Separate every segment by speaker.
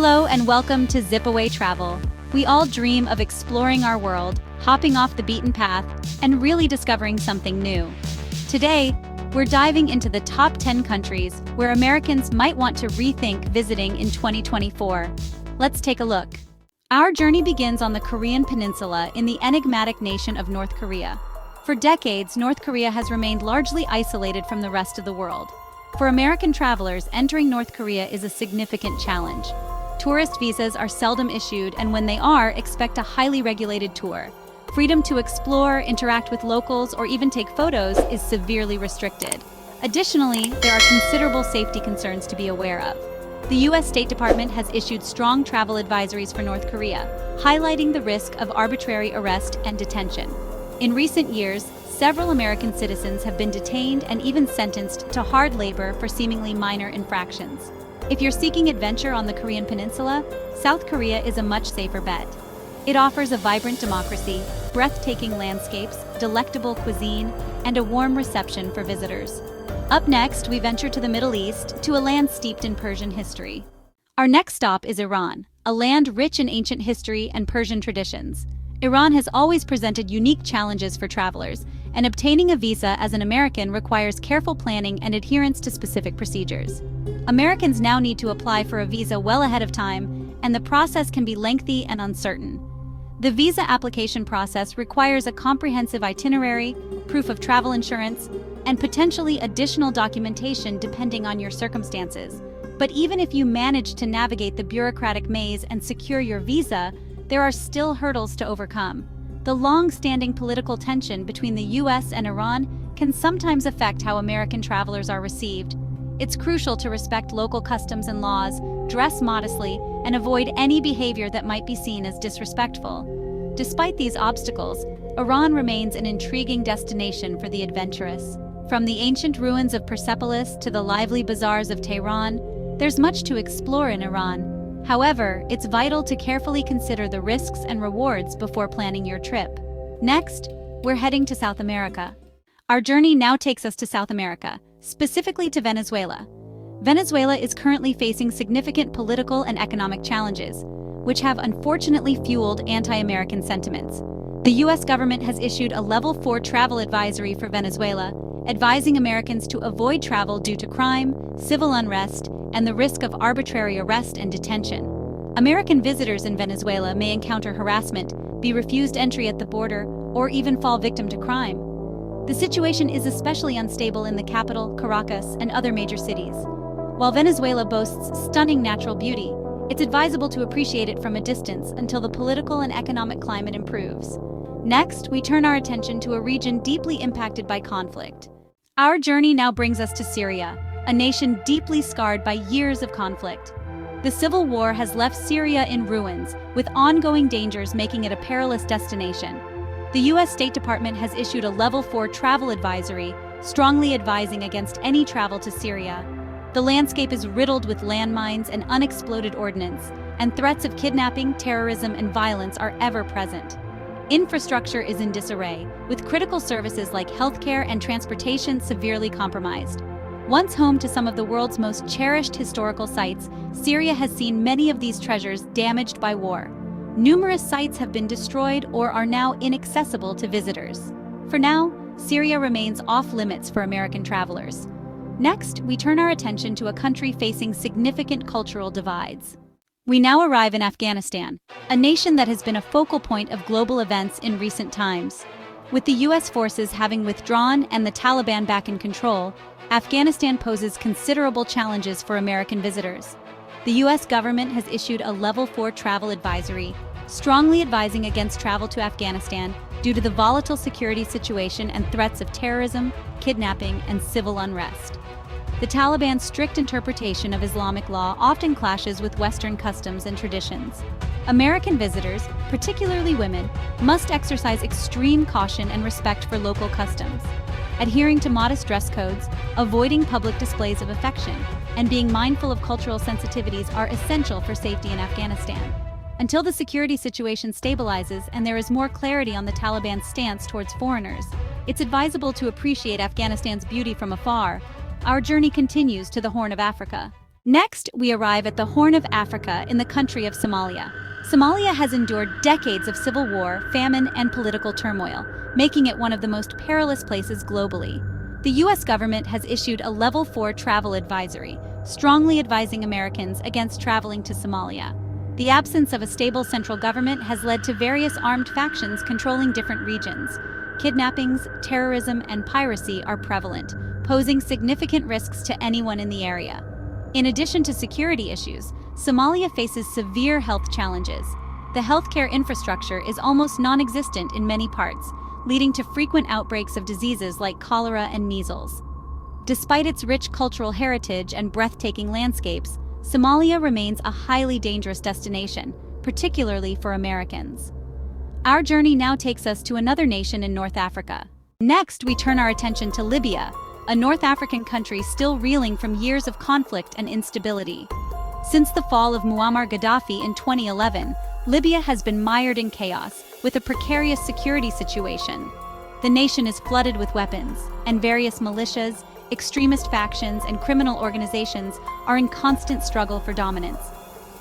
Speaker 1: Hello and welcome to Zip Away Travel. We all dream of exploring our world, hopping off the beaten path, and really discovering something new. Today, we're diving into the top 10 countries where Americans might want to rethink visiting in 2024. Let's take a look. Our journey begins on the Korean Peninsula in the enigmatic nation of North Korea. For decades, North Korea has remained largely isolated from the rest of the world. For American travelers, entering North Korea is a significant challenge. Tourist visas are seldom issued, and when they are, expect a highly regulated tour. Freedom to explore, interact with locals, or even take photos is severely restricted. Additionally, there are considerable safety concerns to be aware of. The U.S. State Department has issued strong travel advisories for North Korea, highlighting the risk of arbitrary arrest and detention. In recent years, several American citizens have been detained and even sentenced to hard labor for seemingly minor infractions. If you're seeking adventure on the Korean Peninsula, South Korea is a much safer bet. It offers a vibrant democracy, breathtaking landscapes, delectable cuisine, and a warm reception for visitors. Up next, we venture to the Middle East, to a land steeped in Persian history. Our next stop is Iran, a land rich in ancient history and Persian traditions. Iran has always presented unique challenges for travelers, and obtaining a visa as an American requires careful planning and adherence to specific procedures. Americans now need to apply for a visa well ahead of time, and the process can be lengthy and uncertain. The visa application process requires a comprehensive itinerary, proof of travel insurance, and potentially additional documentation depending on your circumstances. But even if you manage to navigate the bureaucratic maze and secure your visa, there are still hurdles to overcome. The long-standing political tension between the U.S. and Iran can sometimes affect how American travelers are received. It's crucial to respect local customs and laws, dress modestly, and avoid any behavior that might be seen as disrespectful. Despite these obstacles, Iran remains an intriguing destination for the adventurous. From the ancient ruins of Persepolis to the lively bazaars of Tehran, there's much to explore in Iran. However, it's vital to carefully consider the risks and rewards before planning your trip. Next, we're heading to South America. Our journey now takes us to South America, specifically to Venezuela. Venezuela is currently facing significant political and economic challenges, which have unfortunately fueled anti-American sentiments. The U.S. government has issued a Level 4 travel advisory for Venezuela, advising Americans to avoid travel due to crime, civil unrest, and the risk of arbitrary arrest and detention. American visitors in Venezuela may encounter harassment, be refused entry at the border, or even fall victim to crime. The situation is especially unstable in the capital, Caracas, and other major cities. While Venezuela boasts stunning natural beauty, it's advisable to appreciate it from a distance until the political and economic climate improves. Next, we turn our attention to a region deeply impacted by conflict. Our journey now brings us to Syria, a nation deeply scarred by years of conflict. The civil war has left Syria in ruins, with ongoing dangers making it a perilous destination. The U.S. State Department has issued a Level 4 travel advisory, strongly advising against any travel to Syria. The landscape is riddled with landmines and unexploded ordnance, and threats of kidnapping, terrorism, and violence are ever present. Infrastructure is in disarray, with critical services like healthcare and transportation severely compromised. Once home to some of the world's most cherished historical sites, Syria has seen many of these treasures damaged by war. Numerous sites have been destroyed or are now inaccessible to visitors. For now, Syria remains off-limits for American travelers. Next, we turn our attention to a country facing significant cultural divides. We now arrive in Afghanistan, a nation that has been a focal point of global events in recent times. With the U.S. forces having withdrawn and the Taliban back in control, Afghanistan poses considerable challenges for American visitors. The U.S. government has issued a Level 4 travel advisory, strongly advising against travel to Afghanistan due to the volatile security situation and threats of terrorism, kidnapping, and civil unrest. The Taliban's strict interpretation of Islamic law often clashes with Western customs and traditions. American visitors, particularly women, must exercise extreme caution and respect for local customs. Adhering to modest dress codes, avoiding public displays of affection, and being mindful of cultural sensitivities are essential for safety in Afghanistan. Until the security situation stabilizes and there is more clarity on the Taliban's stance towards foreigners, it's advisable to appreciate Afghanistan's beauty from afar. Our journey continues to the Horn of Africa. Next, we arrive at the Horn of Africa in the country of Somalia. Somalia has endured decades of civil war, famine, and political turmoil, making it one of the most perilous places globally. The U.S. government has issued a Level 4 travel advisory, strongly advising Americans against traveling to Somalia. The absence of a stable central government has led to various armed factions controlling different regions. Kidnappings, terrorism, and piracy are prevalent, posing significant risks to anyone in the area. In addition to security issues, Somalia faces severe health challenges. The healthcare infrastructure is almost non-existent in many parts, leading to frequent outbreaks of diseases like cholera and measles. Despite its rich cultural heritage and breathtaking landscapes, Somalia remains a highly dangerous destination, particularly for Americans. Our journey now takes us to another nation in North Africa. Next, we turn our attention to Libya, a North African country still reeling from years of conflict and instability. Since the fall of Muammar Gaddafi in 2011, Libya has been mired in chaos, with a precarious security situation. The nation is flooded with weapons, and various militias, extremist factions, and criminal organizations are in constant struggle for dominance.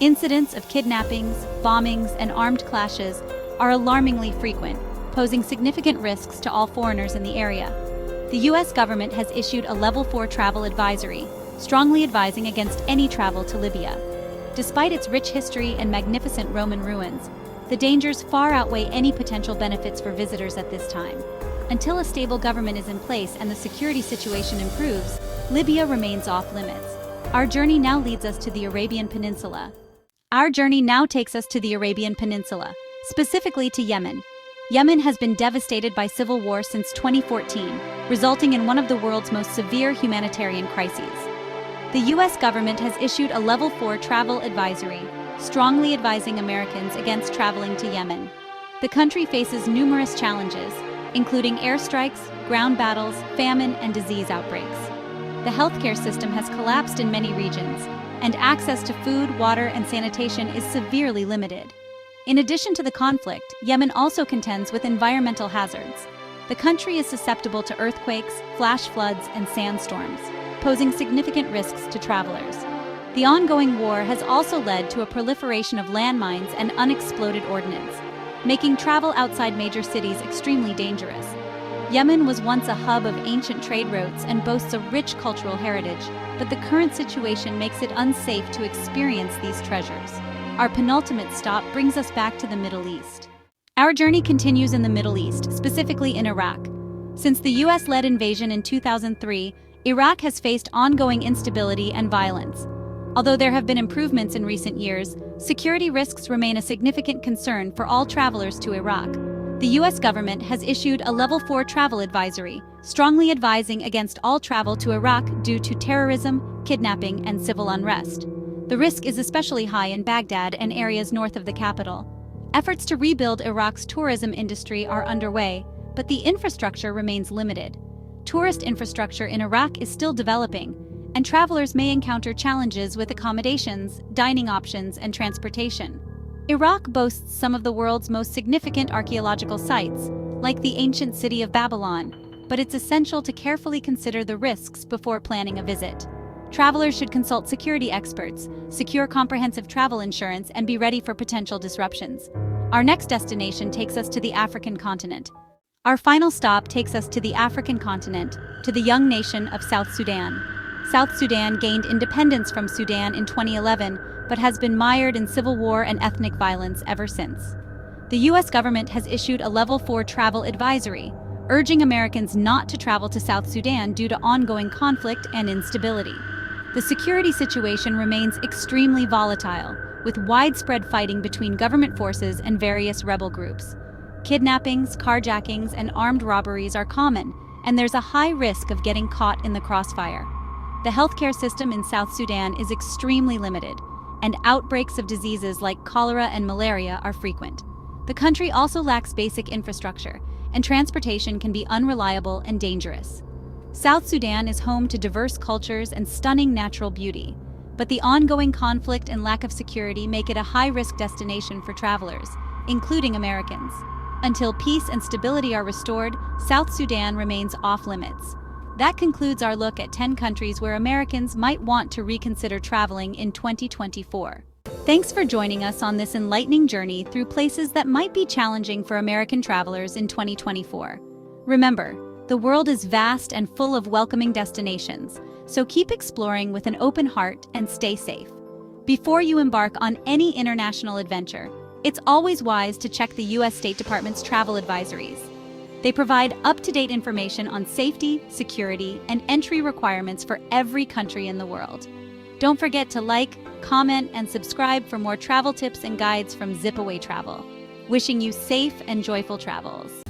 Speaker 1: Incidents of kidnappings, bombings, and armed clashes are alarmingly frequent, posing significant risks to all foreigners in the area. The U.S. government has issued a Level 4 travel advisory, strongly advising against any travel to Libya. Despite its rich history and magnificent Roman ruins, the dangers far outweigh any potential benefits for visitors at this time. Until a stable government is in place and the security situation improves, Libya remains off limits. Our journey now leads us to the Arabian Peninsula. Specifically to Yemen. Yemen has been devastated by civil war since 2014, resulting in one of the world's most severe humanitarian crises. The U.S. government has issued a Level 4 travel advisory, strongly advising Americans against traveling to Yemen. The country faces numerous challenges, including airstrikes, ground battles, famine, and disease outbreaks. The healthcare system has collapsed in many regions, and access to food, water, and sanitation is severely limited. In addition to the conflict, Yemen also contends with environmental hazards. The country is susceptible to earthquakes, flash floods, and sandstorms, posing significant risks to travelers. The ongoing war has also led to a proliferation of landmines and unexploded ordnance, making travel outside major cities extremely dangerous. Yemen was once a hub of ancient trade routes and boasts a rich cultural heritage, but the current situation makes it unsafe to experience these treasures. Our penultimate stop brings us back to the Middle East. Our journey continues in the Middle East, specifically in Iraq. Since the US-led invasion in 2003, Iraq has faced ongoing instability and violence. Although there have been improvements in recent years, security risks remain a significant concern for all travelers to Iraq. The U.S. government has issued a Level 4 travel advisory, strongly advising against all travel to Iraq due to terrorism, kidnapping, and civil unrest. The risk is especially high in Baghdad and areas north of the capital. Efforts to rebuild Iraq's tourism industry are underway, but the infrastructure remains limited. Tourist infrastructure in Iraq is still developing, and travelers may encounter challenges with accommodations, dining options, and transportation. Iraq boasts some of the world's most significant archaeological sites, like the ancient city of Babylon, but it's essential to carefully consider the risks before planning a visit. Travelers should consult security experts, secure comprehensive travel insurance, and be ready for potential disruptions. Our next destination takes us to the African continent. Our final stop takes us to the African continent, to the young nation of South Sudan. South Sudan gained independence from Sudan in 2011, but has been mired in civil war and ethnic violence ever since. The U.S. government has issued a Level 4 travel advisory, urging Americans not to travel to South Sudan due to ongoing conflict and instability. The security situation remains extremely volatile, with widespread fighting between government forces and various rebel groups. Kidnappings, carjackings, and armed robberies are common, and there's a high risk of getting caught in the crossfire. The healthcare system in South Sudan is extremely limited, and outbreaks of diseases like cholera and malaria are frequent. The country also lacks basic infrastructure, and transportation can be unreliable and dangerous. South Sudan is home to diverse cultures and stunning natural beauty, but the ongoing conflict and lack of security make it a high-risk destination for travelers, including Americans. Until peace and stability are restored, South Sudan remains off-limits. That concludes our look at 10 countries where Americans might want to reconsider traveling in 2024. Thanks for joining us on this enlightening journey through places that might be challenging for American travelers in 2024. Remember, the world is vast and full of welcoming destinations, so keep exploring with an open heart and stay safe. Before you embark on any international adventure, it's always wise to check the U.S. State Department's travel advisories. They provide up-to-date information on safety, security, and entry requirements for every country in the world. Don't forget to like, comment, and subscribe for more travel tips and guides from Zip Away Travel. Wishing you safe and joyful travels.